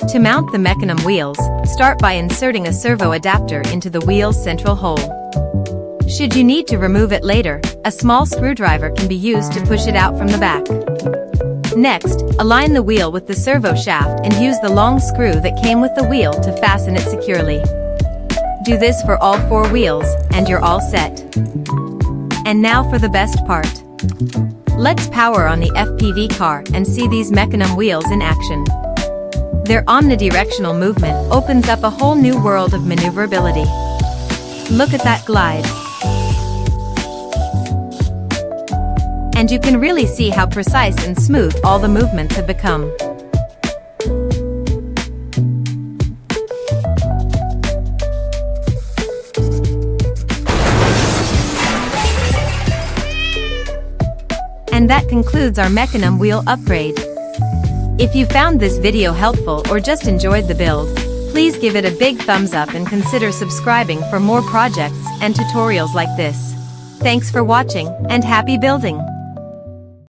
To mount the Mecanum wheels, start by inserting a servo adapter into the wheel's central hole. Should you need to remove it later, a small screwdriver can be used to push it out from the back. Next, align the wheel with the servo shaft and use the long screw that came with the wheel to fasten it securely. Do this for all 4 wheels, and you're all set. And now for the best part. Let's power on the FPV car and see these Mecanum wheels in action. Their omnidirectional movement opens up a whole new world of maneuverability. Look at that glide. And you can really see how precise and smooth all the movements have become. And that concludes our Mecanum wheel upgrade. If you found this video helpful or just enjoyed the build, please give it a big thumbs up and consider subscribing for more projects and tutorials like this. Thanks for watching, and happy building!